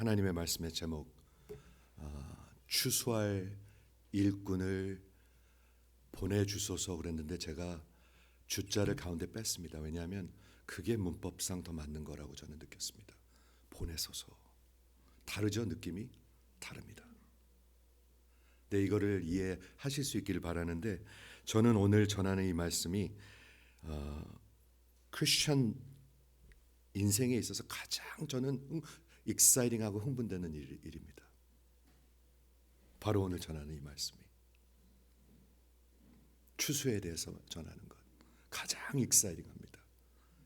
하나님의 말씀의 제목, 추수할 일꾼을 보내주소서 그랬는데 제가 주자를 가운데 뺐습니다. 왜냐하면 그게 문법상 더 맞는 거라고 저는 느꼈습니다. 보내소서. 다르죠? 느낌이 다릅니다. 네, 이거를 이해하실 수 있기를 바라는데, 저는 오늘 전하는 이 말씀이 크리스천 인생에 있어서 가장 저는 익사이팅하고 흥분되는 일입니다. 바로 오늘 전하는 이 말씀이 추수에 대해서 전하는 것, 가장 익사이팅합니다.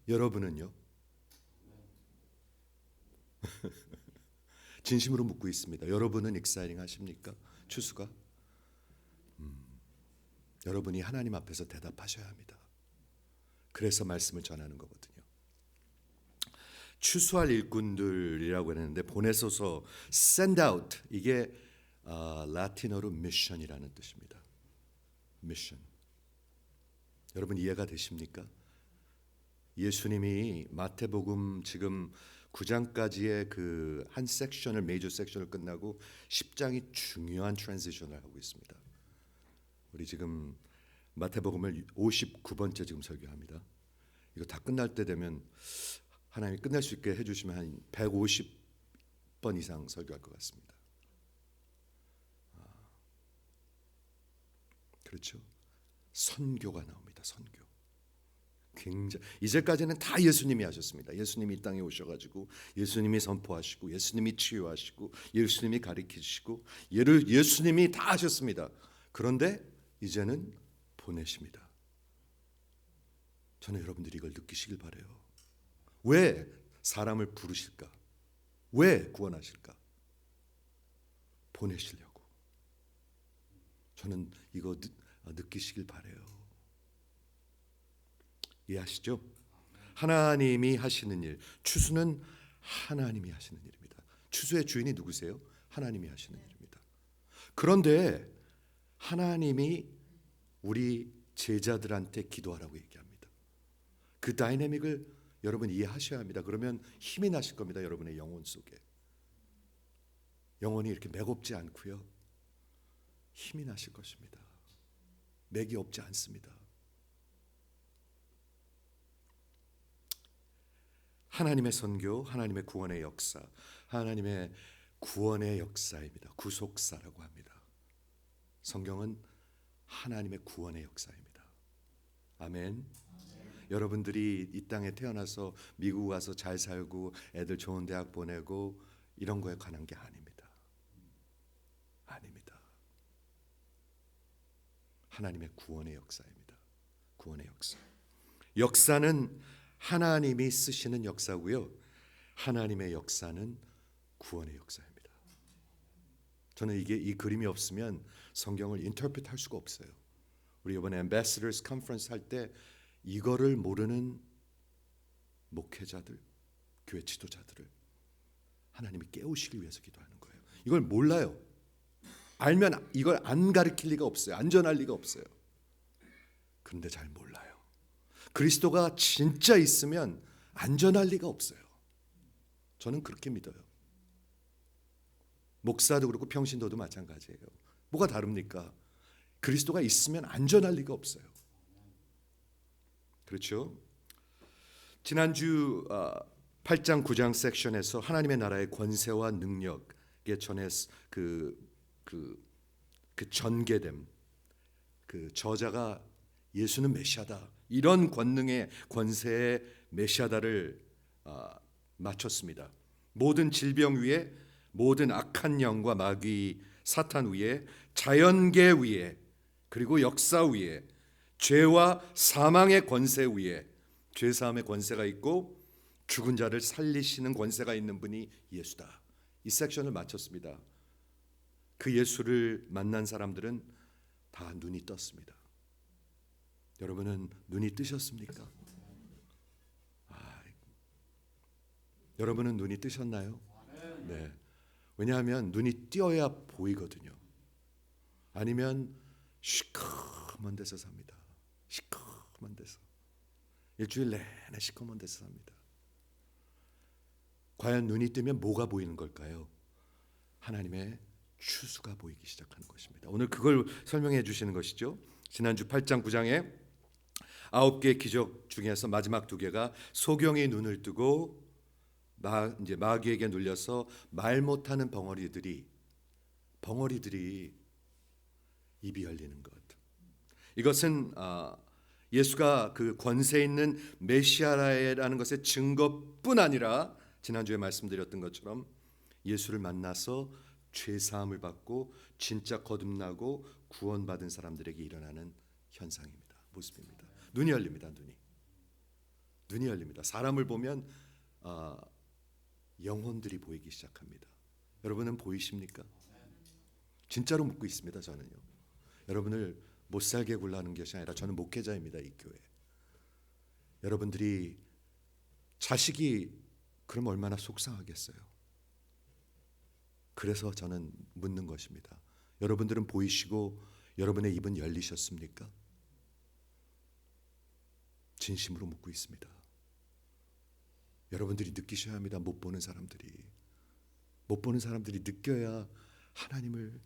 여러분은요? 진심으로 묻고 있습니다. 여러분은 익사이팅 하십니까? 추수가? 여러분이 하나님 앞에서 대답하셔야 합니다. 그래서 말씀을 전하는 거거든요. 추수할 일꾼들이라고 했는데, 보내소서, send out, 이게 라틴어로 mission이라는 뜻입니다. mission. 여러분 이해가 되십니까? 예수님이 마태복음 지금 9장까지의 그 한 섹션을, 메이저 섹션을 끝나고 10장이 중요한 트랜지션을 하고 있습니다. 우리 지금 마태복음을 59번째 지금 설교합니다. 이거 다 끝날 때 되면 하나님이 끝날 수 있게 해주시면 한 150번 이상 설교할 것 같습니다. 그렇죠? 선교가 나옵니다. 선교. 굉장히 이제까지는 다 예수님이 하셨습니다. 예수님이 이 땅에 오셔가지고 예수님이 선포하시고 예수님이 치유하시고 예수님이 가르치시고 예수님이 다 하셨습니다. 그런데 이제는 보내십니다. 저는 여러분들이 이걸 느끼시길 바라요. 왜 사람을 부르실까? 왜 구원하실까? 보내시려고. 저는 이거 느끼시길 바라요. 이해하시죠? 하나님이 하시는 일, 추수는 하나님이 하시는 일입니다. 추수의 주인이 누구세요? 하나님이 하시는 일입니다. 그런데 하나님이 우리 제자들한테 기도하라고 얘기합니다. 그 다이내믹을 여러분 이해하셔야 합니다. 그러면 힘이 나실 겁니다. 여러분의 영혼 속에. 영혼이 이렇게 맥없지 않고요, 힘이 나실 것입니다. 맥이 없지 않습니다. 하나님의 선교, 하나님의 구원의 역사, 하나님의 구원의 역사입니다. 구속사라고 합니다. 성경은 하나님의 구원의 역사입니다. 아멘. 여러분들이 이 땅에 태어나서 미국 와서 잘 살고 애들 좋은 대학 보내고 이런 거에 관한 게 아닙니다. 아닙니다. 하나님의 구원의 역사입니다. 구원의 역사. 역사는 하나님이 쓰시는 역사고요, 하나님의 역사는 구원의 역사입니다. 저는 이 그림이 없으면 성경을 인터프리트 할 수가 없어요. 우리 이번에 Ambassadors Conference 할 때 이거를 모르는 목회자들, 교회 지도자들을 하나님이 깨우시기 위해서 기도하는 거예요. 이걸 몰라요. 알면 이걸 안 가르칠 리가 없어요. 안전할 리가 없어요. 그런데 잘 몰라요. 그리스도가 진짜 있으면 안전할 리가 없어요. 저는 그렇게 믿어요. 목사도 그렇고 평신도도 마찬가지예요. 뭐가 다릅니까? 그리스도가 있으면 안전할 리가 없어요. 그렇죠? 지난주 8장 9장 섹션에서 하나님의 나라의 권세와 능력에 전해 그 전개됨, 그 저자가 예수는 메시아다, 이런 권능의 권세의 메시아다를 마쳤습니다. 모든 질병 위에, 모든 악한 영과 마귀 사탄 위에, 자연계 위에, 그리고 역사 위에, 죄와 사망의 권세 위에, 죄사함의 권세가 있고 죽은 자를 살리시는 권세가 있는 분이 예수다. 이 섹션을 마쳤습니다. 그 예수를 만난 사람들은 다 눈이 떴습니다. 여러분은 눈이 뜨셨습니까? 여러분은 눈이 뜨셨나요? 네. 왜냐하면 눈이 띄어야 보이거든요. 아니면 시커먼 데서 삽니다. 시커먼 데서. 일주일 내내 시커먼 데서 삽니다. 과연 눈이 뜨면 뭐가 보이는 걸까요? 하나님의 추수가 보이기 시작하는 것입니다. 오늘 그걸 설명해 주시는 것이죠. 지난주 8장 9장에 9개의 기적 중에서 마지막 2개가 소경이 눈을 뜨고 이제 마귀에게 눌려서 말 못하는 벙어리들이 입이 열리는 것. 이것은 예수가 그 권세 있는 메시아라는 것의 증거뿐 아니라 지난주에 말씀드렸던 것처럼 예수를 만나서 죄 사함을 받고 진짜 거듭나고 구원받은 사람들에게 일어나는 현상입니다. 모습입니다. 눈이 열립니다. 눈이 열립니다. 사람을 보면 영혼들이 보이기 시작합니다. 여러분은 보이십니까? 진짜로 묻고 있습니다. 저는요. 여러분을 못 살게 굴라는 것이 아니라 저는 목회자입니다. 이 교회. 여러분들이 자식이 그럼 얼마나 속상하겠어요. 그래서 저는 묻는 것입니다. 여러분들은 보이시고 여러분의 입은 열리셨습니까? 진심으로 묻고 있습니다. 여러분들이 느끼셔야 합니다. 못 보는 사람들이 느껴야 하나님을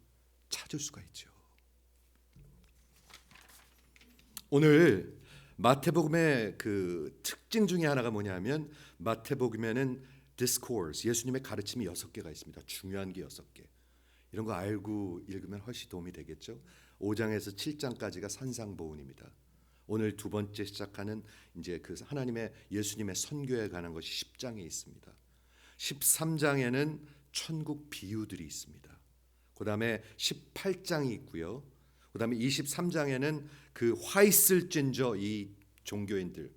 찾을 수가 있죠. 오늘 마태복음의 그 특징 중에 하나가 뭐냐면 마태복음에는 discourse, 예수님의 가르침이 6개가 있습니다. 중요한 게 6개. 이런 거 알고 읽으면 훨씬 도움이 되겠죠. 5장에서 7장까지가 산상보훈입니다. 오늘 두 번째 시작하는 이제 그 하나님의 예수님의 선교에 관한 것이 10장에 있습니다. 13장에는 천국 비유들이 있습니다. 그다음에 18장이 있고요. 그다음에 23장에는 그 화 있을진저 이 종교인들,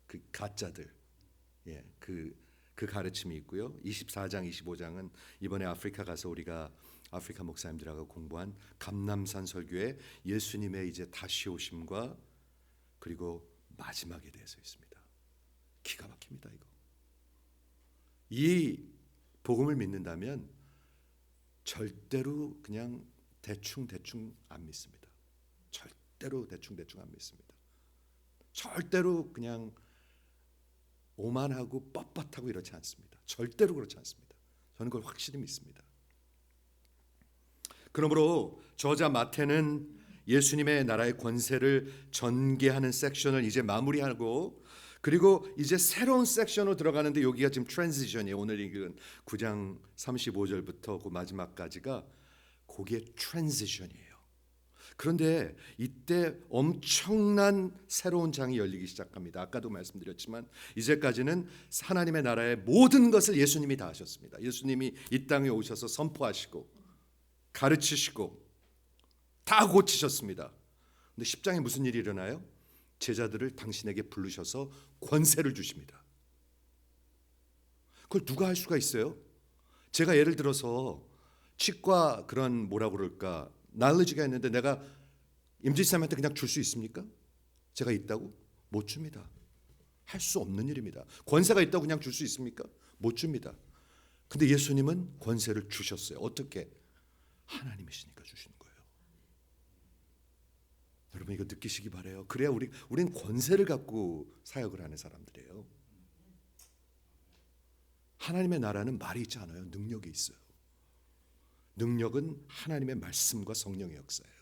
그 가짜들, 그 가르침이 있고요. 24장, 25장은 이번에 아프리카 가서 우리가 아프리카 목사님들하고 공부한 감람산 설교의 예수님의 이제 다시 오심과 그리고 마지막에 대해서 있습니다. 기가 막힙니다. 이 복음을 믿는다면 절대로 그냥 대충 안 믿습니다. 절대로 대충 안 믿습니다. 절대로 그냥 오만하고 뻣뻣하고 이렇지 않습니다. 절대로 그렇지 않습니다. 저는 그걸 확실히 믿습니다. 그러므로 저자 마태는 예수님의 나라의 권세를 전개하는 섹션을 이제 마무리하고 그리고 이제 새로운 섹션으로 들어가는데 여기가 지금 트랜지션이에요. 오늘 읽은 9장 35절부터 그 마지막까지가 그게 트랜지션이에요. 그런데 이때 엄청난 새로운 장이 열리기 시작합니다. 아까도 말씀드렸지만 이제까지는 하나님의 나라의 모든 것을 예수님이 다 하셨습니다. 예수님이 이 땅에 오셔서 선포하시고 가르치시고 다 고치셨습니다. 근데 10장에 무슨 일이 일어나요? 제자들을 당신에게 부르셔서 권세를 주십니다. 그걸 누가 할 수가 있어요? 제가 예를 들어서 치과 그런 뭐라고 그럴까 knowledge가 있는데 내가 임지쌤한테 그냥 줄 수 있습니까? 제가 있다고? 못 줍니다. 할 수 없는 일입니다. 권세가 있다고 그냥 줄 수 있습니까? 못 줍니다. 근데 예수님은 권세를 주셨어요. 어떻게? 하나님이시니까 주시는 거예요. 여러분 이거 느끼시기 바라요. 그래야 우리는 권세를 갖고 사역을 하는 사람들이에요. 하나님의 나라는 말이 있지 않아요. 능력이 있어요. 능력은 하나님의 말씀과 성령의 역사예요.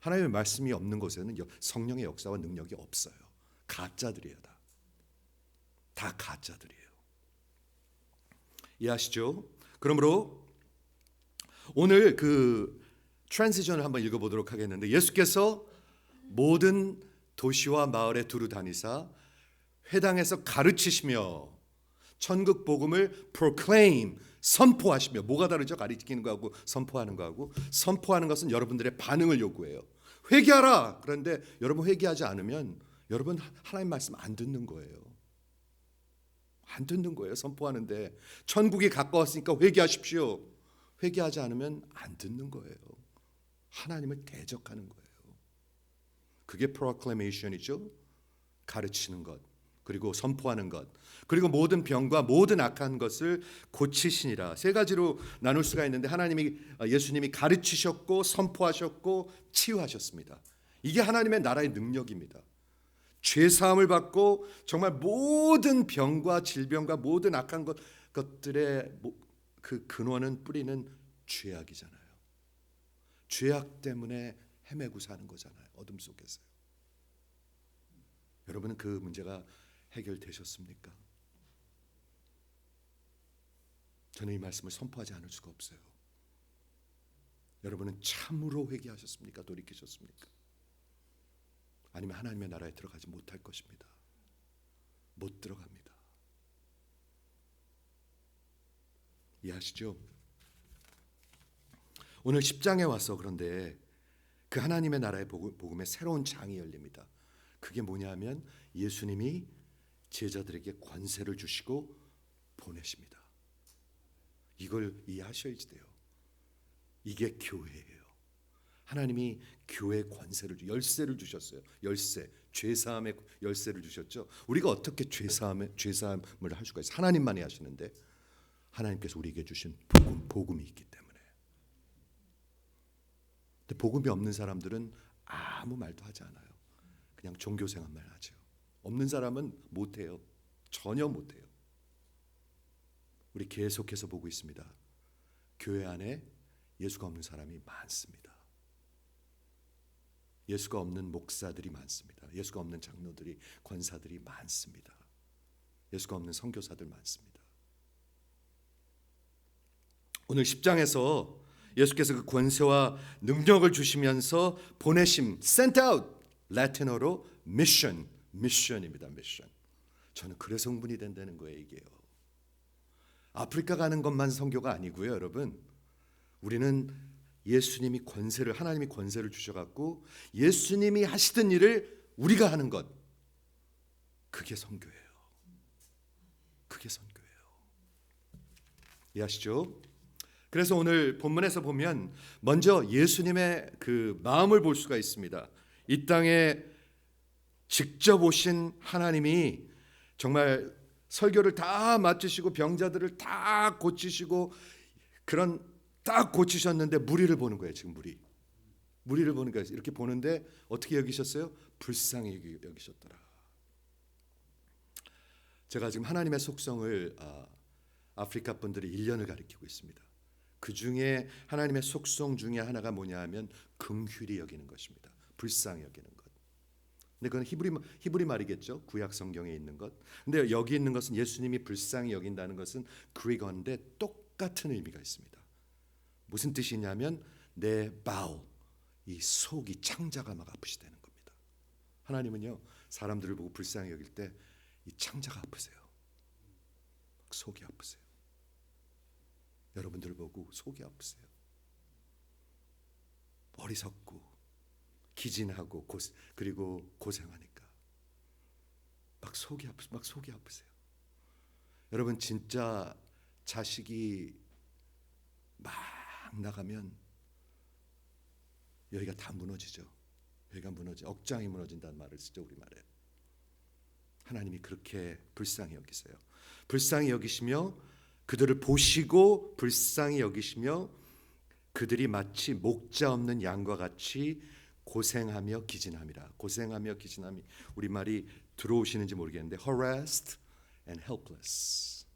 하나님의 말씀이 없는 곳에는 성령의 역사와 능력이 없어요. 가짜들이에요. 다 가짜들이에요. 이해하시죠? 그러므로 오늘 그 트랜지션을 한번 읽어보도록 하겠는데 예수께서 모든 도시와 마을에 두루 다니사 회당에서 가르치시며 천국 복음을 proclaim 선포하시며 뭐가 다르죠? 가르치는 거하고 선포하는 거하고 선포하는 것은 여러분들의 반응을 요구해요. 회개하라. 그런데 여러분 회개하지 않으면 여러분 하나님 말씀 안 듣는 거예요. 안 듣는 거예요. 선포하는데 천국이 가까웠으니까 회개하십시오. 회개하지 않으면 안 듣는 거예요. 하나님을 대적하는 거예요. 그게 proclamation이죠. 가르치는 것. 그리고 선포하는 것. 그리고 모든 병과 모든 악한 것을 고치시니라. 세 가지로 나눌 수가 있는데 예수님이 가르치셨고 선포하셨고 치유하셨습니다. 이게 하나님의 나라의 능력입니다. 죄 사함을 받고 정말 모든 병과 질병과 모든 악한 것들의 그 근원은 뿌리는 죄악이잖아요. 죄악 때문에 헤매고 사는 거잖아요. 어둠 속에서요. 여러분은 그 문제가 해결되셨습니까? 저는 이 말씀을 선포하지 않을 수가 없어요. 여러분은 참으로 회개하셨습니까? 돌이키셨습니까? 아니면 하나님의 나라에 들어가지 못할 것입니다. 못 들어갑니다. 이해하시죠? 오늘 10장에 와서 그런데 그 하나님의 나라의 복음의 새로운 장이 열립니다. 그게 뭐냐면 예수님이 제자들에게 권세를 주시고 보내십니다. 이걸 이해하셔야지 돼요. 이게 교회예요. 하나님이 교회에 권세를 열쇠를 주셨어요. 열쇠, 죄사함의 열쇠를 주셨죠. 우리가 어떻게 죄사함을 할 수가 있어요? 하나님만이 하시는데 하나님께서 우리에게 주신 복음이 있기 때문에. 근데 복음이 없는 사람들은 아무 말도 하지 않아요. 그냥 종교 생활만 하죠. 없는 사람은 못해요. 전혀 못해요. 우리 계속해서 보고 있습니다. 교회 안에 예수가 없는 사람이 많습니다. 예수가 없는 목사들이 많습니다. 예수가 없는 장로들이, 권사들이 많습니다. 예수가 없는 선교사들 많습니다. 오늘 10장에서 예수께서 그 권세와 능력을 주시면서 보내심, sent out, 라틴어로 mission입니다. 미션. 저는 그래서 흥분이 된다는 거예요. 이게요. 아프리카 가는 것만 선교가 아니고요, 여러분. 우리는 예수님이 권세를, 하나님이 권세를 주셔갖고 예수님이 하시던 일을 우리가 하는 것, 그게 선교예요. 그게 선교예요. 이해하시죠? 그래서 오늘 본문에서 보면 먼저 예수님의 그 마음을 볼 수가 있습니다. 이 땅에 직접 오신 하나님이 정말 설교를 다 마치시고 병자들을 다 고치시고 그런 딱 고치셨는데 무리를 보는 거예요. 지금 무리를 보는 거예요. 이렇게 보는데 어떻게 여기셨어요? 불쌍히 여기셨더라. 제가 지금 하나님의 속성을 아프리카 분들이 1년을 가르치고 있습니다. 그 중에 하나님의 속성 중에 하나가 뭐냐 하면 긍휼히 여기는 것입니다. 불쌍히 여기는 것. 근데 그건 히브리 말이겠죠. 구약 성경에 있는 것. 근데 여기 있는 것은 예수님이 불쌍히 여긴다는 것은 그리거인데 똑같은 의미가 있습니다. 무슨 뜻이냐면 내 바울, 이 속이 창자가 막 아프시다는 겁니다. 하나님은요 사람들을 보고 불쌍히 여길 때 이 창자가 아프세요. 속이 아프세요. 여러분들 보고 속이 아프세요. 어리석고 기진하고 그리고 고생하니까 막 속이 아프세요. 여러분 진짜 자식이 막 나가면 여기가 다 무너지죠. 여기가 억장이 무너진다는 말을 쓰죠, 우리말에. 하나님이 그렇게 불쌍히 여기세요. 불쌍히 여기시며 그들을 보시고 불쌍히 여기시며 그들이 마치 목자 없는 양과 같이 고생하며 기진함이라. 고생하며 기진함이 우리말이 들어오시는지 모르겠는데 harassed and helpless.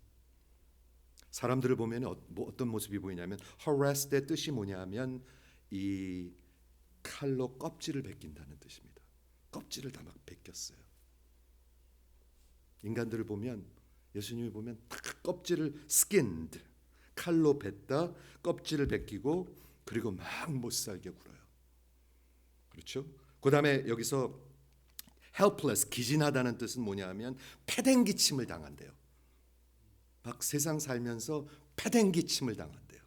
사람들을 보면 어떤 모습이 보이냐면 harassed의 뜻이 뭐냐면 이 칼로 껍질을 벗긴다는 뜻입니다. 껍질을 다 막 벗겼어요. 인간들을 보면 예수님을 보면 딱 껍질을 skinned, 칼로 뱉다 껍질을 벗기고 그리고 막 못살게 굴어요. 그렇죠? 그 다음에 여기서 helpless, 기진하다는 뜻은 뭐냐면 패댕기침을 당한대요. 막 세상 살면서 패댕기침을 당한대요.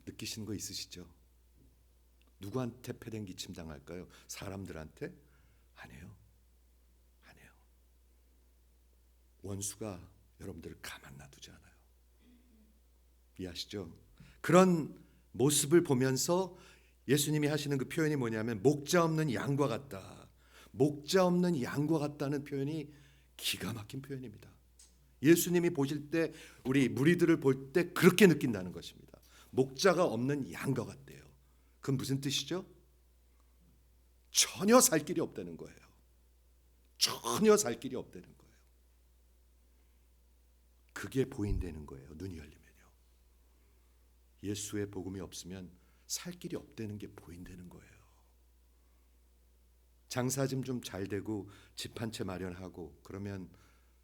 느끼시는 거 있으시죠? 누구한테 패댕기침 당할까요? 사람들한테? 아니에요. 원수가 여러분들을 가만 놔두지 않아요. 이해하시죠? 그런 모습을 보면서 예수님이 하시는 그 표현이 뭐냐면 목자 없는 양과 같다. 목자 없는 양과 같다는 표현이 기가 막힌 표현입니다. 예수님이 보실 때 우리 무리들을 볼 때 그렇게 느낀다는 것입니다. 목자가 없는 양과 같대요. 그건 무슨 뜻이죠? 전혀 살 길이 없다는 거예요. 전혀 살 길이 없다는 거예요. 그게 보인다는 거예요. 눈이 열리면요. 예수의 복음이 없으면 살 길이 없다는 게 보인다는 거예요. 장사 좀 잘 되고 집 한 채 마련하고 그러면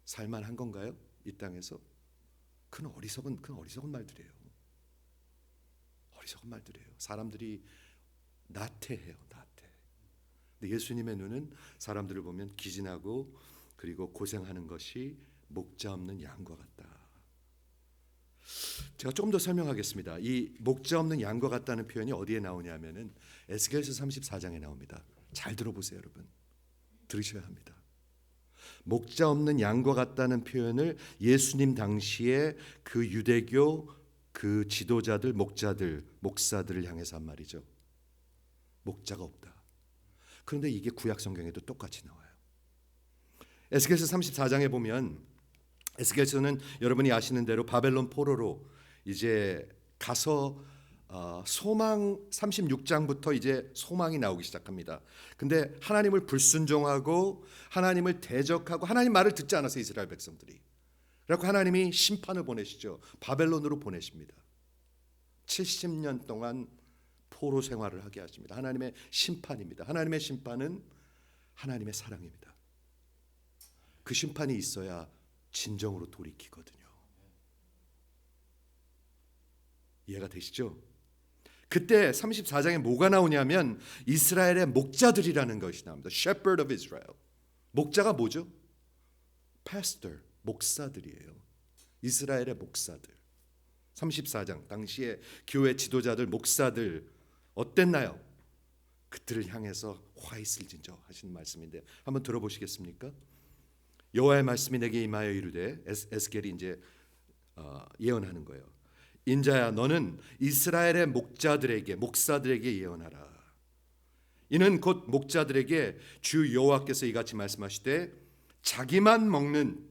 살만한 건가요? 이 땅에서? 그건 어리석은 말들이에요. 어리석은 말들이에요. 사람들이 나태해요. 나태. 근데 예수님의 눈은 사람들을 보면 기진하고 그리고 고생하는 것이 목자 없는 양과 같다. 제가 조금 더 설명하겠습니다. 이 목자 없는 양과 같다는 표현이 어디에 나오냐면은 에스겔서 34장에 나옵니다. 잘 들어보세요, 여러분. 들으셔야 합니다. 목자 없는 양과 같다는 표현을 예수님 당시에 그 유대교 그 지도자들, 목사들을 향해서 한 말이죠. 목자가 없다. 그런데 이게 구약 성경에도 똑같이 나와요. 에스겔서 34장에 보면 에스겔서는 여러분이 아시는 대로 바벨론 포로로 이제 가서 소망 36장부터 이제 소망이 나오기 시작합니다. 근데 하나님을 불순종하고 하나님을 대적하고 하나님 말을 듣지 않아서 이스라엘 백성들이. 그래서 하나님이 심판을 보내시죠. 바벨론으로 보내십니다. 70년 동안 포로 생활을 하게 하십니다. 하나님의 심판입니다. 하나님의 심판은 하나님의 사랑입니다. 그 심판이 있어야 진정으로 돌이키거든요. 이해가 되시죠? 그때 34장에 뭐가 나오냐면 이스라엘의 목자들이라는 것이 나옵니다. Shepherd of Israel. 목자가 뭐죠? Pastor, 목사들이에요. 이스라엘의 목사들. 34장 당시에 교회 지도자들, 목사들 어땠나요? 그들을 향해서 화 있을진저 하시는 말씀인데 한번 들어보시겠습니까? 여호와의 말씀이 내게 임하여 이르되 에스겔이 이제 예언하는 거예요. 인자야 너는 이스라엘의 목사들에게 예언하라. 이는 곧 목자들에게 주 여호와께서 이같이 말씀하시되 자기만 먹는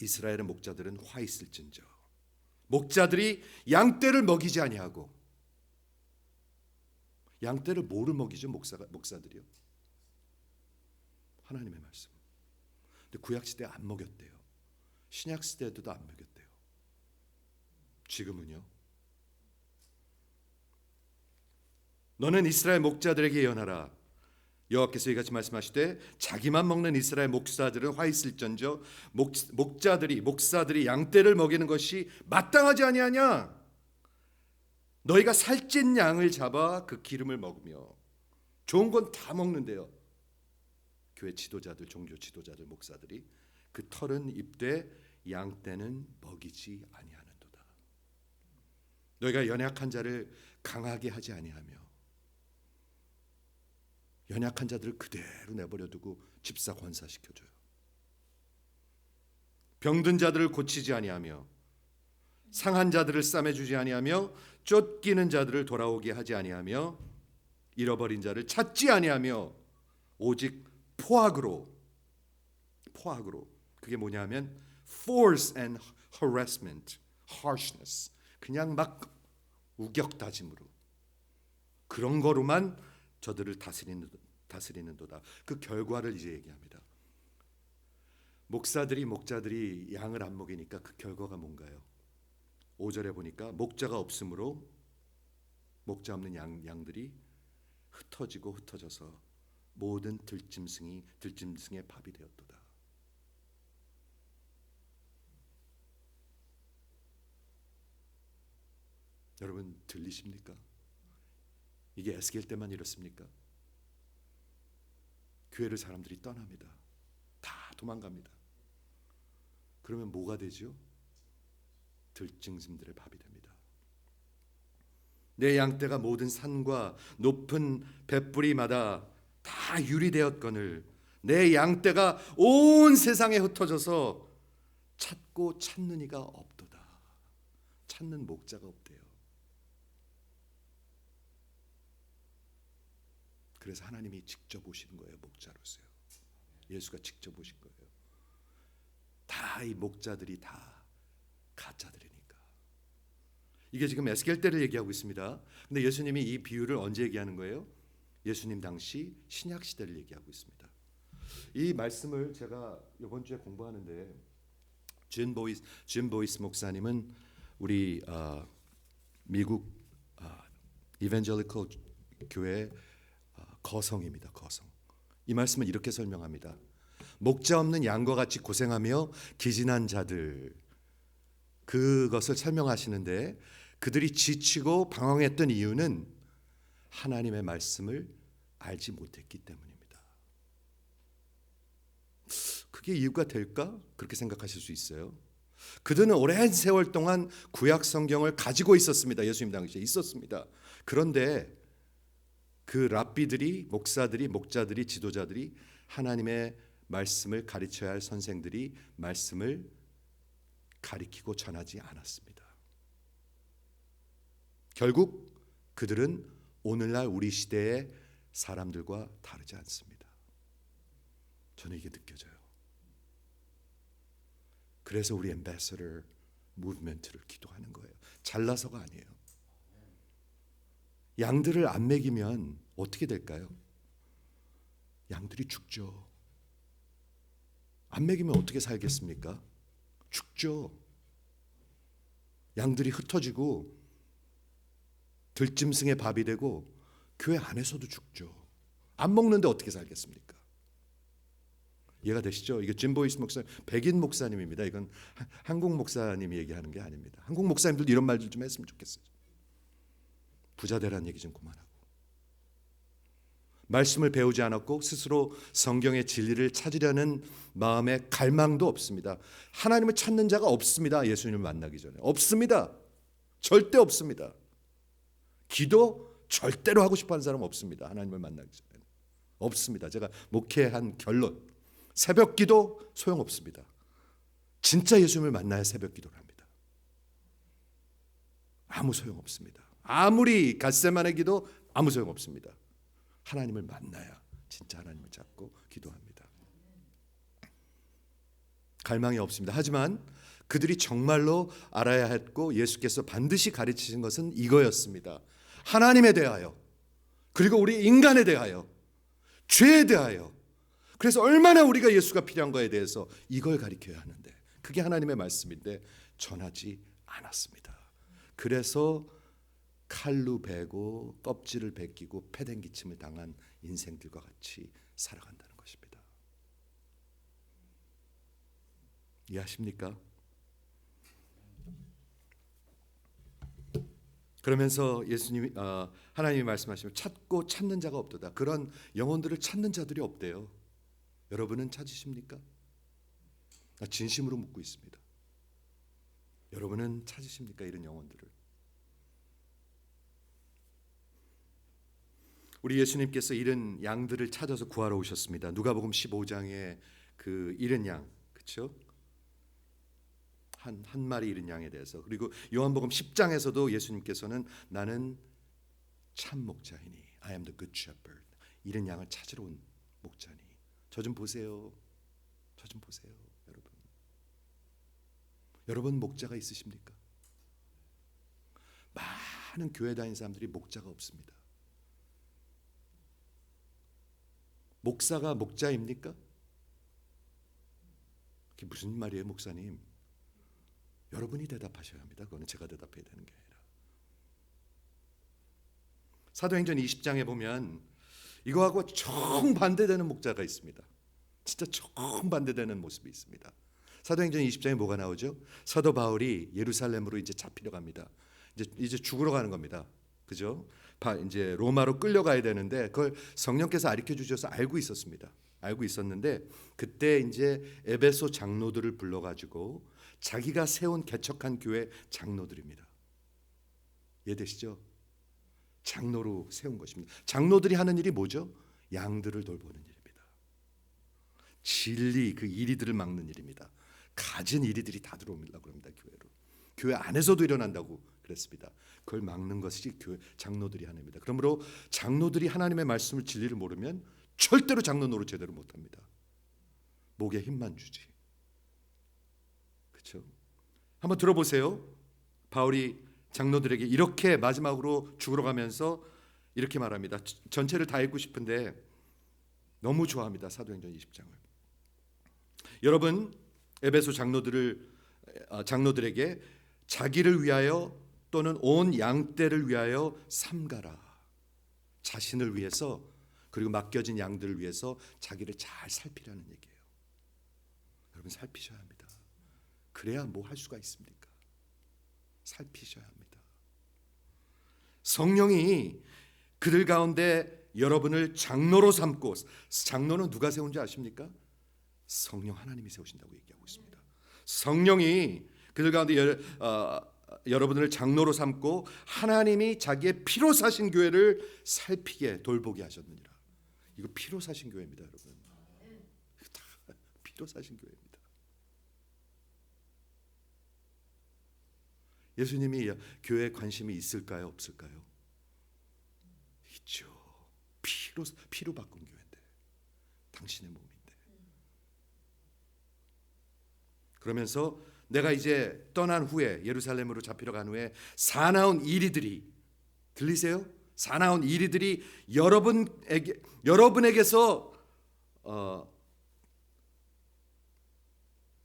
이스라엘의 목자들은 화 있을진저. 목자들이 양떼를 먹이지 아니하고. 양떼를 뭐를 먹이죠? 목사들이요. 하나님의 말씀. 근데 구약 시대에 안 먹였대요. 신약 시대에도 안 먹였대요. 지금은요. 너는 이스라엘 목자들에게 예언하라. 여호와께서 이같이 말씀하시되 자기만 먹는 이스라엘 목사들은 화 있을전저 목사들이 양떼를 먹이는 것이 마땅하지 아니하냐. 너희가 살찐 양을 잡아 그 기름을 먹으며 좋은 건 다 먹는데요. 교회 지도자들, 종교 지도자들, 목사들이 그 털은 입되 양떼는 먹이지 아니하는도다. 너희가 연약한 자를 강하게 하지 아니하며 연약한 자들을 그대로 내버려 두고 집사 권사시켜줘요. 병든 자들을 고치지 아니하며 상한 자들을 싸매주지 아니하며 쫓기는 자들을 돌아오게 하지 아니하며 잃어버린 자를 찾지 아니하며 오직 포악으로 그게 뭐냐면 force and harassment, harshness 그냥 막 우격다짐으로 그런 거로만 저들을 다스리는도다. 그 결과를 이제 얘기합니다. 목자들이 양을 안 먹이니까 그 결과가 뭔가요? 5절에 보니까 목자가 없으므로 목자 없는 양들이 흩어져서 모든 들짐승의 밥이 되었도다. 여러분 들리십니까? 이게 에스겔 때만 이렇습니까? 교회를 사람들이 떠납니다. 다 도망갑니다. 그러면 뭐가 되죠? 들짐승들의 밥이 됩니다. 내 양떼가 모든 산과 높은 뱃뿌리마다 다 유리되었거늘 내 양떼가 온 세상에 흩어져서 찾고 찾는 이가 없도다. 찾는 목자가 없대요. 그래서 하나님이 직접 오시는 거예요. 목자로서요. 예수가 직접 오신 거예요. 다 이 목자들이 다 가짜들이니까. 이게 지금 에스겔 때를 얘기하고 있습니다. 근데 예수님이 이 비유를 언제 얘기하는 거예요? 예수님 당시 신약 시대를 얘기하고 있습니다. 이 말씀을 제가 이번 주에 공부하는데 짐 보이스 목사님은 우리 미국 이벤젤리컬 교회 거성입니다. 거성. 이 말씀을 이렇게 설명합니다. 목자 없는 양과 같이 고생하며 기진한 자들, 그것을 설명하시는데 그들이 지치고 방황했던 이유는 하나님의 말씀을 알지 못했기 때문입니다. 그게 이유가 될까? 그렇게 생각하실 수 있어요. 그들은 오랜 세월 동안 구약 성경을 가지고 있었습니다. 예수님 당시에 있었습니다. 그런데 그 랍비들이, 목사들이, 목자들이, 지도자들이, 하나님의 말씀을 가르쳐야 할 선생들이 말씀을 가리키고 전하지 않았습니다. 결국 그들은 오늘날 우리 시대의 사람들과 다르지 않습니다. 저는 이게 느껴져요. 그래서 우리 앰베서더 무브먼트를 기도하는 거예요. 잘나서가 아니에요. 양들을 안 먹이면 어떻게 될까요? 양들이 죽죠. 안 먹이면 어떻게 살겠습니까? 죽죠. 양들이 흩어지고 들짐승의 밥이 되고 교회 안에서도 죽죠. 안 먹는데 어떻게 살겠습니까? 이해가 되시죠? 이게 짐 보이스 목사님, 백인 목사님입니다. 이건 한국 목사님이 얘기하는 게 아닙니다. 한국 목사님들도 이런 말들 좀 했으면 좋겠어요. 부자 되라는 얘기 좀 그만하고. 말씀을 배우지 않았고 스스로 성경의 진리를 찾으려는 마음의 갈망도 없습니다. 하나님을 찾는 자가 없습니다. 예수님을 만나기 전에. 없습니다. 절대 없습니다. 기도 절대로 하고 싶어하는 사람 없습니다. 하나님을 만나기 전에. 없습니다. 제가 목회한 결론. 새벽 기도 소용없습니다. 진짜 예수님을 만나야 새벽 기도를 합니다. 아무 소용없습니다. 아무리 갓세마네 기도 아무 소용없습니다. 하나님을 만나야 진짜 하나님을 찾고 기도합니다. 갈망이 없습니다. 하지만 그들이 정말로 알아야 했고 예수께서 반드시 가르치신 것은 이거였습니다. 하나님에 대하여, 그리고 우리 인간에 대하여, 죄에 대하여, 그래서 얼마나 우리가 예수가 필요한 거에 대해서 이걸 가르쳐야 하는데, 그게 하나님의 말씀인데 전하지 않았습니다. 그래서 칼로 베고 껍질을 벗기고 패댕기침을 당한 인생들과 같이 살아간다는 것입니다. 이해하십니까? 그러면서 예수님이 하나님이 말씀하시면 찾고 찾는 자가 없도다. 그런 영혼들을 찾는 자들이 없대요. 여러분은 찾으십니까? 진심으로 묻고 있습니다. 여러분은 찾으십니까? 이런 영혼들을. 우리 예수님께서 잃은 양들을 찾아서 구하러 오셨습니다. 누가복음 15장에 그 잃은 양, 그렇죠? 한 마리 잃은 양에 대해서. 그리고 요한복음 10장에서도 예수님께서는 나는 참 목자이니, I am the good shepherd. 잃은 양을 찾으러 온 목자니. 저 좀 보세요. 저 좀 보세요, 여러분. 여러분 목자가 있으십니까? 많은 교회 다니는 사람들이 목자가 없습니다. 목사가 목자입니까? 그게 무슨 말이에요, 목사님? 여러분이 대답하셔야 합니다. 그거는 제가 대답해야 되는 게 아니라. 사도행전 20장에 보면 이거하고 정반대되는 목자가 있습니다. 진짜 정반대되는 모습이 있습니다. 사도행전 20장에 뭐가 나오죠? 사도 바울이 예루살렘으로 이제 잡히려 갑니다. 이제 죽으러 가는 겁니다. 그죠? 이제 로마로 끌려가야 되는데 그걸 성령께서 가르쳐 주셔서 알고 있었습니다. 알고 있었는데 그때 이제 에베소 장로들을 불러가지고 자기가 세운 개척한 교회 장로들입니다. 이해되시죠? 장로로 세운 것입니다. 장로들이 하는 일이 뭐죠? 양들을 돌보는 일입니다. 진리 그 이리들을 막는 일입니다. 가진 이리들이 다 들어오려고 합니다. 교회로. 교회 안에서도 일어난다고 그랬습니다. 그걸 막는 것이 교회 장로들이 하는 일입니다. 그러므로 장로들이 하나님의 말씀을 진리를 모르면 절대로 장로 노릇 제대로 못합니다. 목에 힘만 주지. 그렇죠? 한번 들어보세요. 바울이 장로들에게 이렇게 마지막으로 죽으러 가면서 이렇게 말합니다. 전체를 다 읽고 싶은데 너무 좋아합니다. 사도행전 20장을. 여러분 에베소 장로들에게 자기를 위하여 또는 온 양떼를 위하여 삼가라. 자신을 위해서 그리고 맡겨진 양들을 위해서 자기를 잘 살피라는 얘기예요. 여러분 살피셔야 합니다. 그래야 뭐 할 수가 있습니까? 살피셔야 합니다. 성령이 그들 가운데 여러분을 장로로 삼고, 장로는 누가 세운 줄 아십니까? 성령 하나님이 세우신다고 얘기하고 있습니다. 성령이 그들 가운데 여러분을 장로로 삼고 하나님이 자기의 피로 사신 교회를 살피게 돌보게 하셨느니라. 이거 피로 사신 교회입니다, 여러분. 다 피로 사신 교회입니다. 예수님이 교회에 관심이 있을까요, 없을까요? 있죠. 피로 바꾼 교회인데, 당신의 몸인데. 그러면서 내가 이제 떠난 후에, 예루살렘으로 잡히러 간 후에 사나운 이리들이, 들리세요? 사나운 이리들이 여러분에게서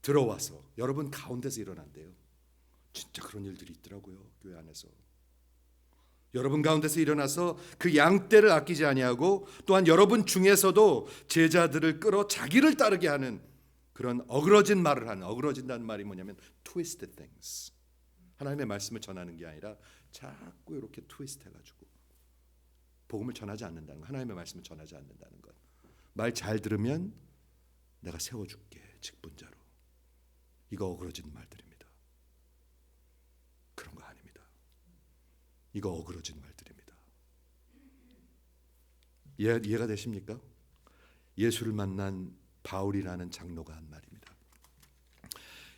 들어와서 여러분 가운데서 일어난대요. 진짜 그런 일들이 있더라고요, 교회 안에서. 여러분 가운데서 일어나서 그 양떼를 아끼지 아니하고 또한 여러분 중에서도 제자들을 끌어 자기를 따르게 하는 그런 어그러진 말을 하는, 어그러진다는 말이 뭐냐면 twisted things. 하나님의 말씀을 전하는 게 아니라 자꾸 이렇게 트위스트 해가지고 복음을 전하지 않는다는 것, 하나님의 말씀을 전하지 않는다는 것. 말 잘 들으면 내가 세워줄게, 직분자로. 이거 어그러진 말들입니다. 그런 거 아닙니다. 이거 어그러진 말들입니다. 이해가 되십니까? 예수를 만난 바울이라는 장로가 한 말입니다.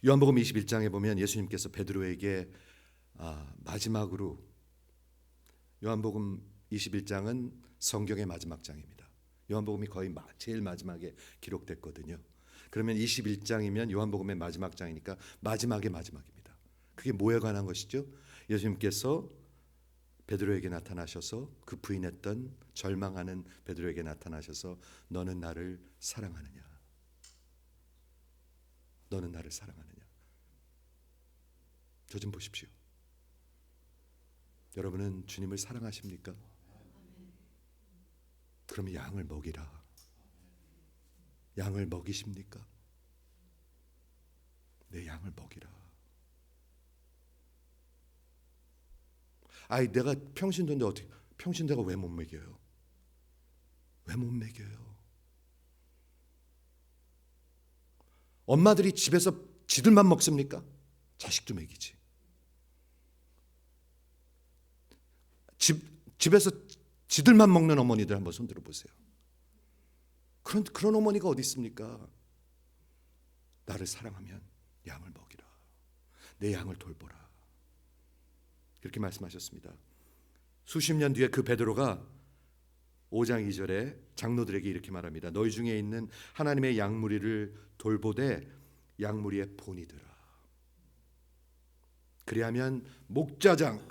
요한복음 21장에 보면 예수님께서 베드로에게 마지막으로, 요한복음 21장은 성경의 마지막 장입니다. 요한복음이 거의 제일 마지막에 기록됐거든요. 그러면 21장이면 요한복음의 마지막 장이니까 마지막의 마지막입니다. 그게 뭐에 관한 것이죠? 예수님께서 베드로에게 나타나셔서, 그 부인했던 절망하는 베드로에게 나타나셔서 너는 나를 사랑하느냐? 너는 나를 사랑하느냐? 저 좀 보십시오. 여러분은 주님을 사랑하십니까? 그러면 양을 먹이라. 양을 먹이십니까? 내 양을 먹이라. 아이, 내가 평신도인데 어떻게, 평신도가 왜 못 먹여요? 왜 못 먹여요? 엄마들이 집에서 지들만 먹습니까? 자식도 먹이지. 집에서 지들만 먹는 어머니들 한번 손 들어보세요. 그런 어머니가 어디 있습니까? 나를 사랑하면 양을 먹이라. 내 양을 돌보라. 이렇게 말씀하셨습니다. 수십 년 뒤에 그 베드로가 5장 2절에 장로들에게 이렇게 말합니다. 너희 중에 있는 하나님의 양무리를 돌보되 양무리의 본이 되라. 그리하면 목자장,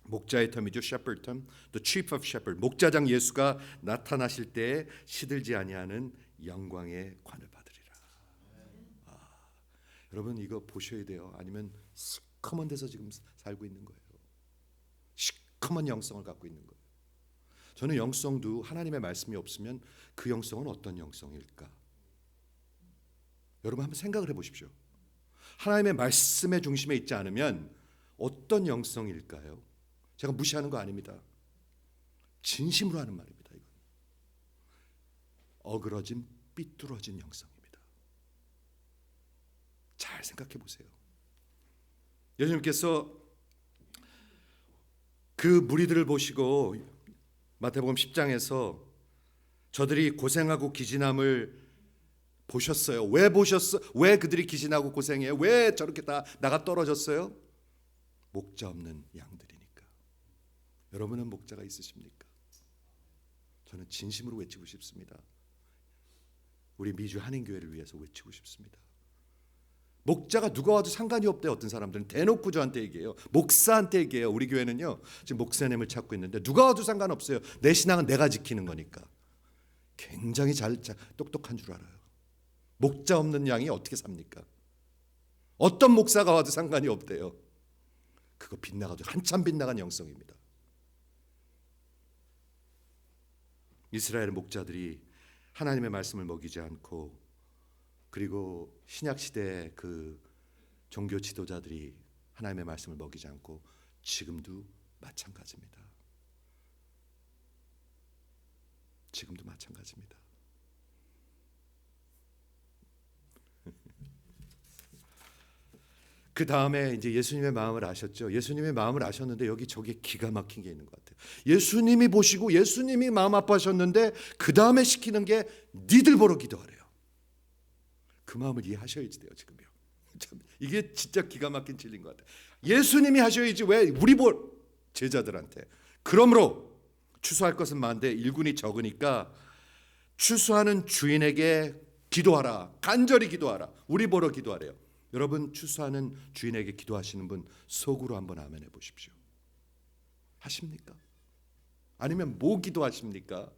목자의 텀이죠. shepherd term, the chief of shepherd. 목자장 예수가 나타나실 때에 시들지 아니하는 영광의 관을 받으리라. 여러분 이거 보셔야 돼요. 아니면 시커먼 데서 지금 살고 있는 거예요. 시커먼 영성을 갖고 있는 거예요. 저는 영성도 하나님의 말씀이 없으면 그 영성은 어떤 영성일까? 여러분 한번 생각을 해보십시오. 하나님의 말씀의 중심에 있지 않으면 어떤 영성일까요? 제가 무시하는 거 아닙니다. 진심으로 하는 말입니다. 이건 어그러진, 삐뚤어진 영성입니다. 잘 생각해 보세요. 예수님께서 그 무리들을 보시고 마태복음 10장에서 저들이 고생하고 기진함을 보셨어요. 왜 보셨어? 왜 그들이 기진하고 고생해요? 왜 저렇게 다 나가 떨어졌어요? 목자 없는 양들이니까. 여러분은 목자가 있으십니까? 저는 진심으로 외치고 싶습니다. 우리 미주 한인교회를 위해서 외치고 싶습니다. 목자가 누가 와도 상관이 없대요. 어떤 사람들은 대놓고 저한테 얘기해요. 목사한테 얘기해요. 우리 교회는요 지금 목사님을 찾고 있는데 누가 와도 상관없어요. 내 신앙은 내가 지키는 거니까. 굉장히 똑똑한 줄 알아요. 목자 없는 양이 어떻게 삽니까? 어떤 목사가 와도 상관이 없대요. 그거 빗나가도 한참 빗나간 영성입니다. 이스라엘 목자들이 하나님의 말씀을 먹이지 않고, 그리고 신약 시대의 그 종교 지도자들이 하나님의 말씀을 먹이지 않고 지금도 마찬가지입니다. 지금도 마찬가지입니다. 그 다음에 이제 예수님의 마음을 아셨죠. 예수님의 마음을 아셨는데 여기 저기 기가 막힌 게 있는 것 같아요. 예수님이 보시고 예수님이 마음 아파하셨는데 그 다음에 시키는 게 니들 보러 기도하래요. 그 마음을 이해하셔야지 돼요. 지금요. 참 이게 진짜 기가 막힌 진리인 것 같아요. 예수님이 하셔야지 왜 우리 제자들한테. 그러므로 추수할 것은 많은데 일꾼이 적으니까 추수하는 주인에게 기도하라. 간절히 기도하라. 우리 보러 기도하래요. 여러분 추수하는 주인에게 기도하시는 분 속으로 한번 아멘 해보십시오. 하십니까? 아니면 뭐 기도하십니까?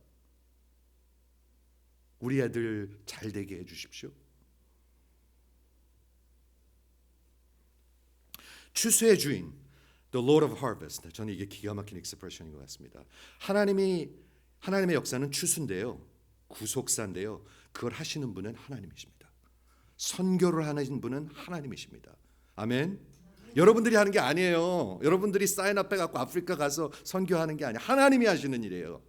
우리 애들 잘 되게 해주십시오. 추수의 주인, The Lord of Harvest. 저는 이게 기가 막힌 익스프레션인 것 같습니다. 하나님의 역사는 추수인데요, 구속사인데요. 그걸 하시는 분은 하나님이십니다. 선교를 하는 분은 하나님이십니다. 아멘. 여러분들이 하는 게 아니에요. 여러분들이 사인 앞에 갖고 아프리카 가서 선교하는 게 아니에요. 하나님이 하시는 일이에요.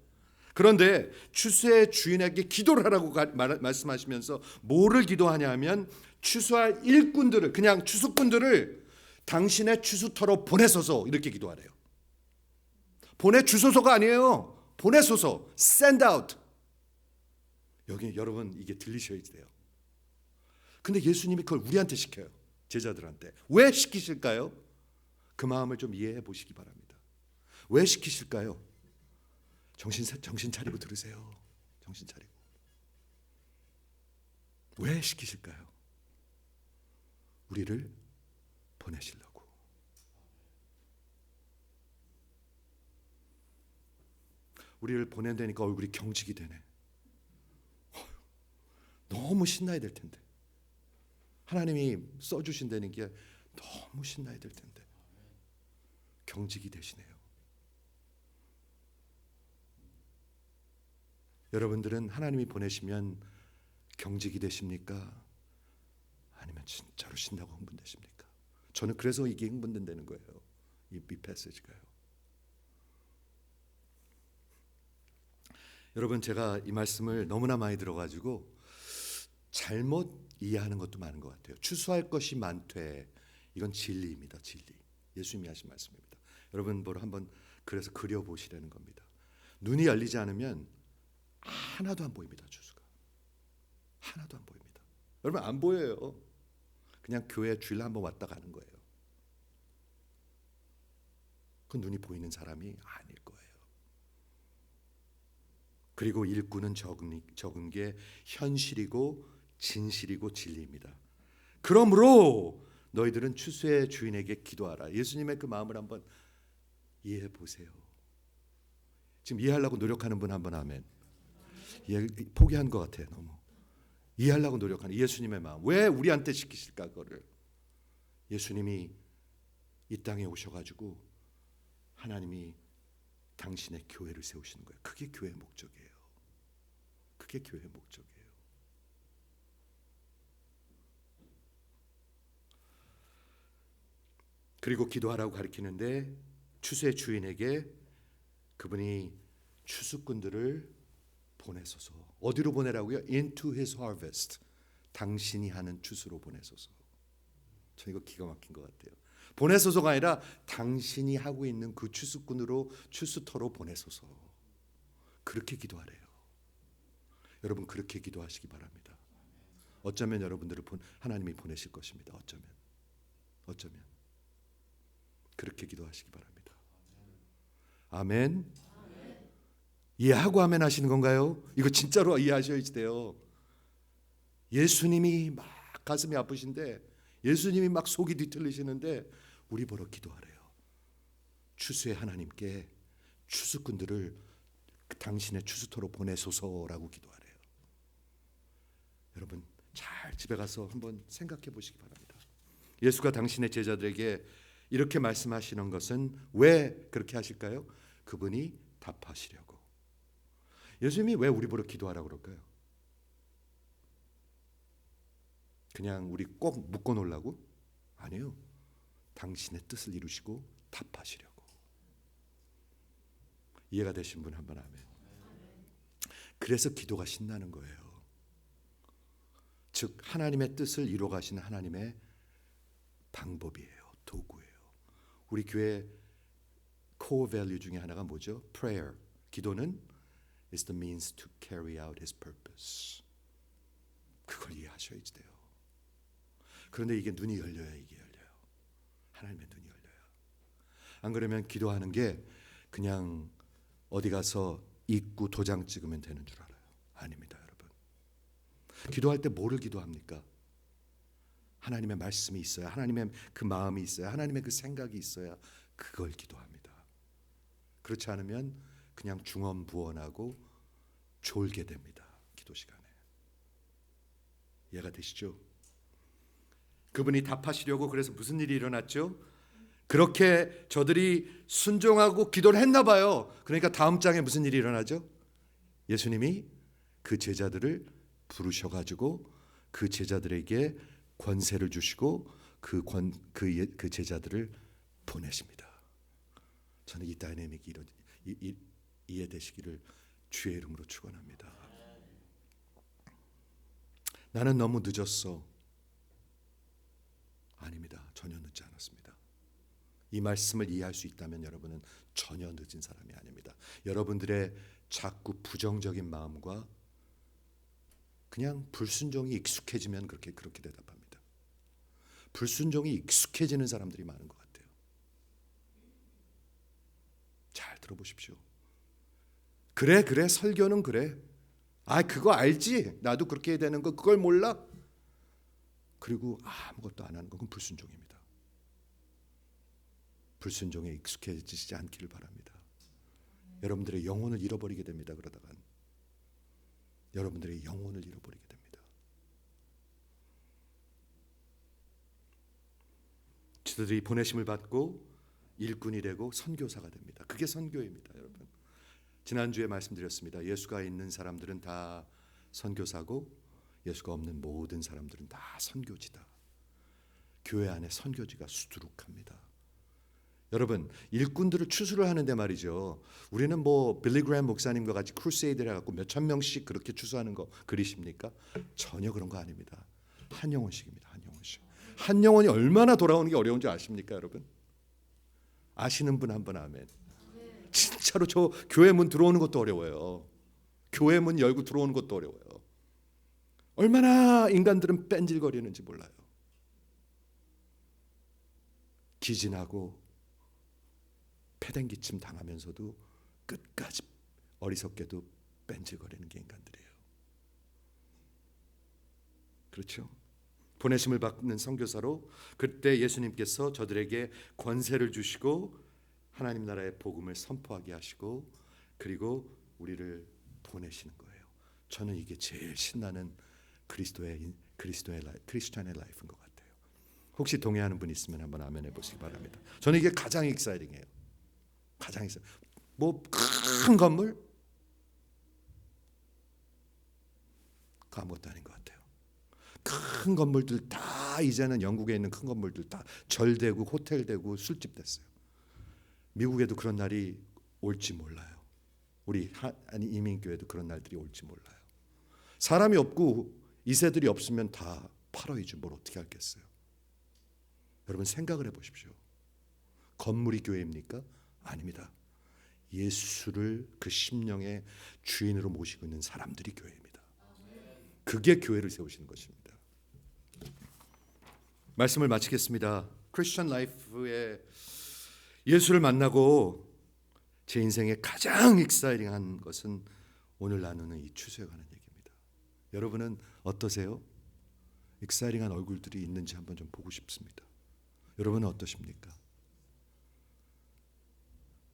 그런데 추수의 주인에게 기도를 하라고 말씀하시면서 뭐를 기도하냐 하면 추수할 일꾼들을, 그냥 추수꾼들을 당신의 추수터로 보내소서, 이렇게 기도하래요. 보내주소서가 아니에요. 보내소서. Send out. 여기 여러분 이게 들리셔야 돼요. 근데 예수님이 그걸 우리한테 시켜요. 제자들한테. 왜 시키실까요? 그 마음을 좀 이해해 보시기 바랍니다. 왜 시키실까요? 정신 차리고 들으세요. 정신 차리고. 왜 시키실까요? 우리를 보내시려고. 우리를 보낸다니까 얼굴이 경직이 되네. 너무 신나야 될 텐데. 하나님이 써주신다는 게 너무 신나야 될 텐데 경직이 되시네요. 여러분들은 하나님이 보내시면 경직이 되십니까? 아니면 진짜로 신나고 흥분되십니까? 저는 그래서 이게 흥분된다는 거예요. 이 패시지가요. 여러분 제가 이 말씀을 너무나 많이 들어가지고 잘못 이해하는 것도 많은 것 같아요. 추수할 것이 많되, 이건 진리입니다. 진리. 예수님이 하신 말씀입니다. 여러분 보러 한번 그래서 그려보시라는 겁니다. 눈이 열리지 않으면 하나도 안 보입니다. 추수가 하나도 안 보입니다. 여러분 안 보여요. 그냥 교회 주일 한번 왔다 가는 거예요. 그 눈이 보이는 사람이 아닐 거예요. 그리고 일꾼은 적은 게 현실이고 진실이고 진리입니다. 그러므로 너희들은 추수의 주인에게 기도하라. 예수님의 그 마음을 한번 이해해 보세요. 지금 이해하려고 노력하는 분 한번 아멘. 포기한 것 같아요. 너무 이해하려고 노력하는 예수님의 마음. 왜 우리한테 시키실까? 그거를 예수님이 이 땅에 오셔가지고 하나님이 당신의 교회를 세우시는 거예요. 그게 교회의 목적이에요. 그게 교회의 목적이에요. 그리고 기도하라고 가르치는데 추수의 주인에게 그분이 추수꾼들을 보내소서. 어디로 보내라고요? Into his harvest. 당신이 하는 추수로 보내소서. 저 이거 기가 막힌 것 같아요. 보내소서가 아니라 당신이 하고 있는 그 추수꾼으로, 추수터로 보내소서. 그렇게 기도하래요. 여러분 그렇게 기도하시기 바랍니다. 어쩌면 여러분들을 하나님이 보내실 것입니다. 어쩌면 그렇게 기도하시기 바랍니다. 아멘. 이해하고 아멘 하시는 건가요? 이거 진짜로 이해하셔야지 돼요. 예수님이 막 가슴이 아프신데 예수님이 막 속이 뒤틀리시는데 우리 보러 기도하래요. 추수의 하나님께 추수꾼들을 당신의 추수토로 보내소서라고 기도하래요. 여러분 잘 집에 가서 한번 생각해 보시기 바랍니다. 예수가 당신의 제자들에게 이렇게 말씀하시는 것은 왜 그렇게 하실까요? 그분이 답하시려고. 예수님이 왜 우리 보러 기도하라고 그럴까요? 그냥 우리 꼭 묶어 놓으려고? 아니에요. 당신의 뜻을 이루시고 답하시려고. 이해가 되신 분 한번 아멘. 그래서 기도가 신나는 거예요. 즉 하나님의 뜻을 이루어 가시는 하나님의 방법이에요. 도구예요. 우리 교회 코어 밸류 중에 하나가 뭐죠? prayer. 기도는 is the means to carry out his purpose. 그걸 이해하셔야지 돼요. 그런데 이게 눈이 열려야 이게 열려요. 하나님의 눈이 열려요. 안 그러면 기도하는 게 그냥 어디 가서 입구 도장 찍으면 되는 줄 알아요. 아닙니다, 여러분. 기도할 때 뭐를 기도합니까? 하나님의 말씀이 있어야, 하나님의 그 마음이 있어야, 하나님의 그 생각이 있어야 그걸 기도합니다. 그렇지 않으면 그냥 중언부언하고 졸게 됩니다. 기도 시간에. 이해가 되시죠? 그분이 답하시려고 그래서 무슨 일이 일어났죠? 그렇게 저들이 순종하고 기도를 했나 봐요. 그러니까 다음 장에 무슨 일이 일어나죠? 예수님이 그 제자들을 부르셔가지고 그 제자들에게 권세를 주시고 그 제자들을 보내십니다. 저는 이 다이내믹이 이해되시기를 주의 이름으로 축원합니다. 나는 너무 늦었어. 아닙니다. 전혀 늦지 않았습니다. 이 말씀을 이해할 수 있다면 여러분은 전혀 늦은 사람이 아닙니다. 여러분들의 자꾸 부정적인 마음과 그냥 불순종이 익숙해지면 그렇게 대답합니다. 불순종이 익숙해지는 사람들이 많은 것 같아요. 잘 들어보십시오. 그래 설교는 그래. 아 그거 알지? 나도 그렇게 해야 되는 거 그걸 몰라? 그리고 아무것도 안 하는 건 그건 불순종입니다. 불순종에 익숙해지지 않기를 바랍니다. 여러분들의 영혼을 잃어버리게 됩니다. 그러다간 여러분들의 영혼을 잃어버리게 됩니다. 저들이 보내심을 받고 일꾼이 되고 선교사가 됩니다. 그게 선교입니다, 여러분. 지난주에 말씀드렸습니다. 예수가 있는 사람들은 다 선교사고 예수가 없는 모든 사람들은 다 선교지다. 교회 안에 선교지가 수두룩합니다. 여러분 일꾼들을 추수를 하는데 말이죠. 우리는 뭐 빌리 그레이엄 목사님과 같이 크루세이드를 해갖고 몇천 명씩 그렇게 추수하는 거 그리십니까? 전혀 그런 거 아닙니다. 한 영혼씩입니다. 한 영혼씩. 한 영혼이 얼마나 돌아오는 게 어려운지 아십니까, 여러분? 아시는 분 한번 아멘. 진짜로 저 교회 문 들어오는 것도 어려워요. 교회 문 열고 들어오는 것도 어려워요. 얼마나 인간들은 뺀질거리는지 몰라요. 기진하고 패댕기침 당하면서도 끝까지 어리석게도 뺀질거리는 게 인간들이에요. 그렇죠? 보내심을 받는 선교사로 그때 예수님께서 저들에게 권세를 주시고 하나님 나라의 복음을 선포하게 하시고 그리고 우리를 보내시는 거예요. 저는 이게 제일 신나는 크리스찬의 라이프인 것 같아요. 혹시 동의하는 분 있으면 한번 아멘 해보시기 바랍니다. 저는 이게 가장 익사이팅해요. 가장 익사이팅. 뭐 큰 건물? 그 아무것도 아닌 것 같아요. 큰 건물들 다 이제는 영국에 있는 큰 건물들 다 절되고 호텔 되고 술집 됐어요. 미국에도 그런 날이 올지 몰라요. 우리 이민교회도 그런 날들이 올지 몰라요. 사람이 없고 이세들이 없으면 다 팔아이죠. 뭘 어떻게 하겠어요. 여러분 생각을 해보십시오. 건물이 교회입니까? 아닙니다. 예수를 그 심령의 주인으로 모시고 있는 사람들이 교회입니다. 그게 교회를 세우시는 것입니다. 말씀을 마치겠습니다. 크리스천 라이프에 예수를 만나고 제 인생에 가장 익사이팅한 것은 오늘 나누는 이 추수에 관한 얘기입니다. 여러분은 어떠세요? 익사이링한 얼굴들이 있는지 한번 좀 보고 싶습니다. 여러분은 어떠십니까?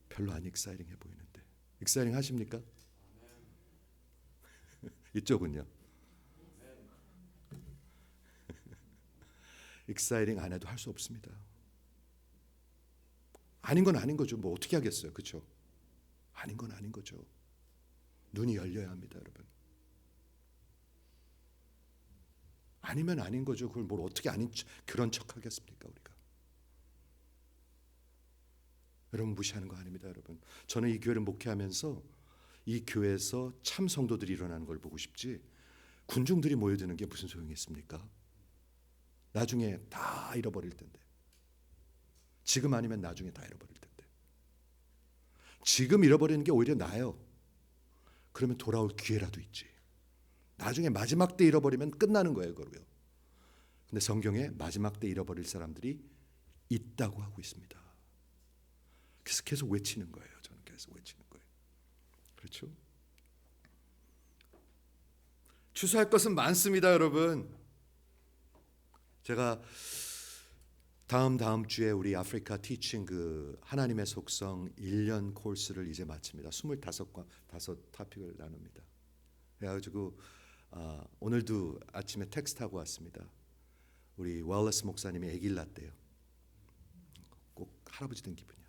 별로 안 익사이링해 보이는데. 익사이링 하십니까? 이쪽은요? 익사이링 안 해도 할 수 없습니다. 아닌 건 아닌 거죠. 뭐 어떻게 하겠어요, 그렇죠? 아닌 건 아닌 거죠. 눈이 열려야 합니다, 여러분. 아니면 아닌 거죠. 그걸 뭘 어떻게 아닌 그런 척하겠습니까, 우리가? 여러분 무시하는 거 아닙니다, 여러분. 저는 이 교회를 목회하면서 이 교회에서 참 성도들이 일어나는 걸 보고 싶지 군중들이 모여드는 게 무슨 소용이 있습니까? 나중에 다 잃어버릴 텐데. 지금 아니면 나중에 다 잃어버릴 텐데. 지금 잃어버리는 게 오히려 나아요. 그러면 돌아올 기회라도 있지. 나중에 마지막 때 잃어버리면 끝나는 거예요, 그러고요. 근데 성경에 마지막 때 잃어버릴 사람들이 있다고 하고 있습니다. 그래서 계속 외치는 거예요. 저는 계속 외치는 거예요. 그렇죠? 추수할 것은 많습니다, 여러분. 제가 다음 주에 우리 아프리카 티칭 그 하나님의 속성 1년 코र्스를 이제 마칩니다. 25 토픽을 나눕니다. 그래가지고 오늘도 아침에 텍스트하고 왔습니다. 우리 왈러스 목사님이 아기를 낳았대요. 꼭 할아버지 된 기분이야.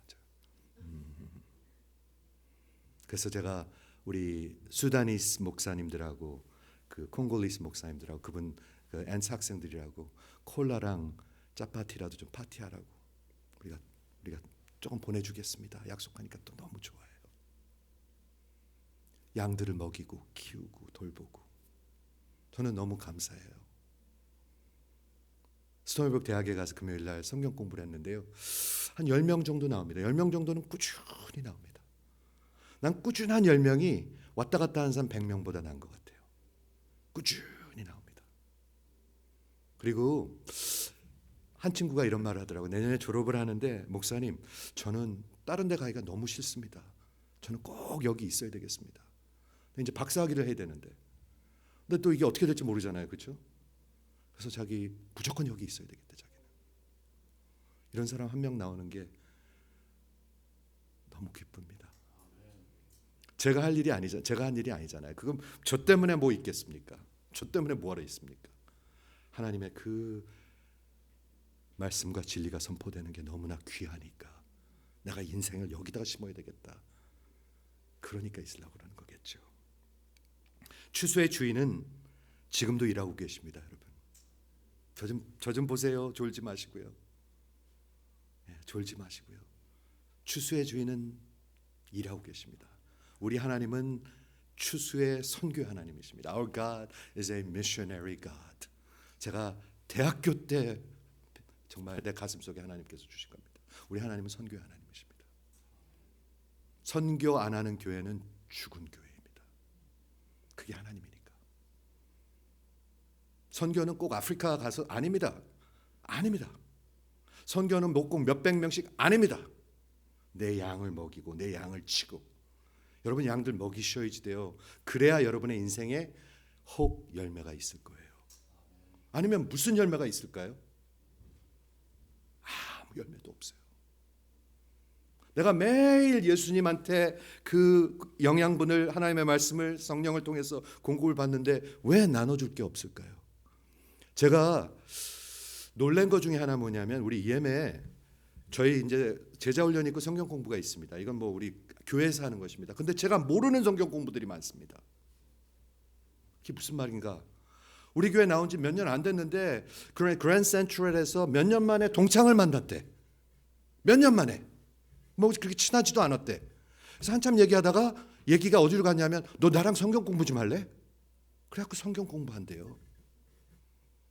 그래서 제가 우리 수다니스 목사님들하고 그 콩골리스 목사님들하고 그분 그 엔스 학생들이라고 콜라랑 짜파티라도 좀 파티하라고 우리가 조금 보내주겠습니다. 약속하니까 또 너무 좋아해요. 양들을 먹이고 키우고 돌보고 저는 너무 감사해요. 스토니브룩 대학에 가서 금요일 날 성경 공부를 했는데요. 한 10명 정도 나옵니다. 10명 정도는 꾸준히 나옵니다. 난 꾸준한 10명이 왔다 갔다 하는 사람 100명보다 나은 것 같아요. 꾸준히 나옵니다. 그리고 한 친구가 이런 말을 하더라고요. 내년에 졸업을 하는데 목사님 저는 다른 데 가기가 너무 싫습니다. 저는 꼭 여기 있어야 되겠습니다. 이제 박사학위를 해야 되는데 근데 또 이게 어떻게 될지 모르잖아요. 그렇죠? 그래서 자기 무조건 여기 있어야 되겠다. 자기는. 이런 사람 한 명 나오는 게 너무 기쁩니다. 제가 할 일이 아니잖아요. 제가 한 일이 아니잖아요. 그건 저 때문에 뭐 있겠습니까? 저 때문에 뭐하러 있습니까? 하나님의 그 말씀과 진리가 선포되는 게 너무나 귀하니까 내가 인생을 여기다가 심어야 되겠다. 그러니까 있으려고 그러는 거겠죠. 추수의 주인은 지금도 일하고 계십니다, 여러분. 저 좀 보세요. 졸지 마시고요. 졸지 마시고요. 추수의 주인은 일하고 계십니다. 우리 하나님은 추수의 선교 하나님이십니다. Our God is a missionary God. 제가 대학교 때 정말 내 가슴속에 하나님께서 주신 겁니다. 우리 하나님은 선교 하나님이십니다. 선교 안 하는 교회는 죽은 교회입니다. 그게 하나님이니까. 선교는 꼭 아프리카 가서 아닙니다. 아닙니다. 선교는 꼭 몇백 명씩 아닙니다. 내 양을 먹이고 내 양을 치고 여러분 양들 먹이셔야지 돼요. 그래야 여러분의 인생에 혹 열매가 있을 거예요. 아니면 무슨 열매가 있을까요? 아무 열매도 없어요. 내가 매일 예수님한테 그 영양분을 하나님의 말씀을 성령을 통해서 공급을 받는데 왜 나눠줄 게 없을까요? 제가 놀란 것 중에 하나 뭐냐면 우리 EM에 저희 이제 제자 훈련 있고 성경 공부가 있습니다. 이건 뭐 우리 교회에서 하는 것입니다. 근데 제가 모르는 성경 공부들이 많습니다. 그게 무슨 말인가? 우리 교회 나온 지 몇 년 안 됐는데 그랜드 센트럴에서 몇 년 만에 동창을 만났대. 몇 년 만에. 뭐 그렇게 친하지도 않았대. 그래서 한참 얘기하다가 얘기가 어디로 갔냐면 너 나랑 성경 공부 좀 할래? 그래갖고 성경 공부한대요.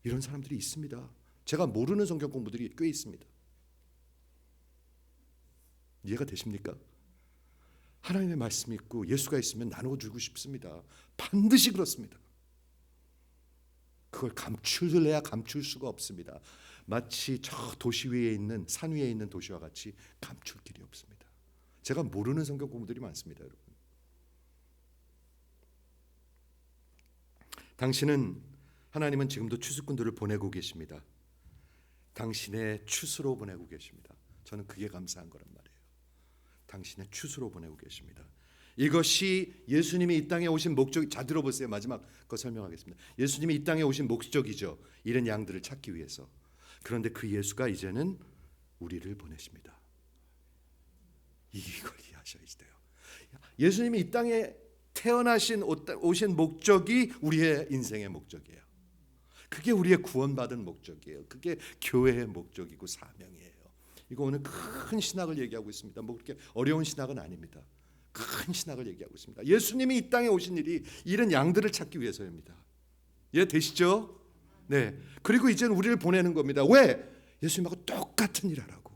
이런 사람들이 있습니다. 제가 모르는 성경 공부들이 꽤 있습니다. 이해가 되십니까? 하나님의 말씀이 있고 예수가 있으면 나눠주고 싶습니다. 반드시 그렇습니다. 그걸 감출래야 감출 수가 없습니다. 마치 저 도시 위에 있는 산 위에 있는 도시와 같이 감출 길이 없습니다. 제가 모르는 성경 공부들이 많습니다, 여러분. 당신은 하나님은 지금도 추수꾼들을 보내고 계십니다. 당신의 추수로 보내고 계십니다. 저는 그게 감사한 거란 말이에요. 당신의 추수로 보내고 계십니다. 이것이 예수님이 이 땅에 오신 목적. 자, 들어보세요. 마지막 거 설명하겠습니다. 예수님이 이 땅에 오신 목적이죠. 이런 양들을 찾기 위해서. 그런데 그 예수가 이제는 우리를 보내십니다. 이걸 이해하셔야 돼요. 예수님이 이 땅에 오신 목적이 우리의 인생의 목적이에요. 그게 우리의 구원받은 목적이에요. 그게 교회의 목적이고 사명이에요. 이거 오늘 큰 신학을 얘기하고 있습니다. 뭐 그렇게 어려운 신학은 아닙니다. 큰 신학을 얘기하고 있습니다. 예수님이 이 땅에 오신 일이 이런 양들을 찾기 위해서입니다. 이해되시죠? 네. 그리고 이제는 우리를 보내는 겁니다. 왜? 예수님하고 똑같은 일 하라고.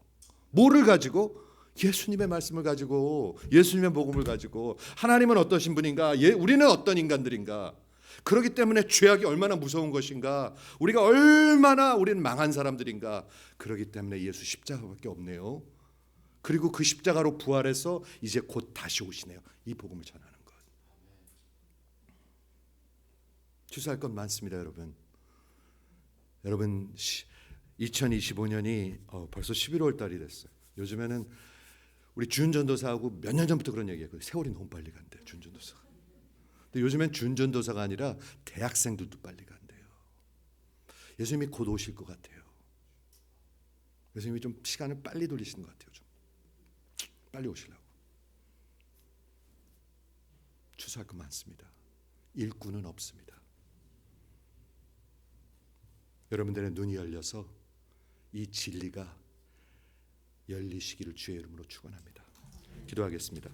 뭐를 가지고? 예수님의 말씀을 가지고, 예수님의 복음을 가지고. 하나님은 어떠신 분인가? 우리는 어떤 인간들인가? 그렇기 때문에 죄악이 얼마나 무서운 것인가, 우리가 얼마나 우리는 망한 사람들인가. 그렇기 때문에 예수 십자가밖에 없네요. 그리고 그 십자가로 부활해서 이제 곧 다시 오시네요. 이 복음을 전하는 것. 주사할 건 많습니다, 여러분. 여러분 2025년이 벌써 11월 달이 됐어요. 요즘에는 우리 주윤 전도사하고 몇 년 전부터 그런 얘기해요. 세월이 너무 빨리 간대, 주윤 전도사가. 근데 요즘엔 주윤 전도사가 아니라 대학생들도 빨리 간대요. 예수님이 곧 오실 것 같아요. 예수님이 좀 시간을 빨리 돌리시는 것 같아요. 좀 빨리 오시려고. 추수할 거 많습니다. 일꾼은 없습니다. 여러분들의 눈이 열려서 이 진리가 열리시기를 주의 이름으로 축원합니다. 기도하겠습니다.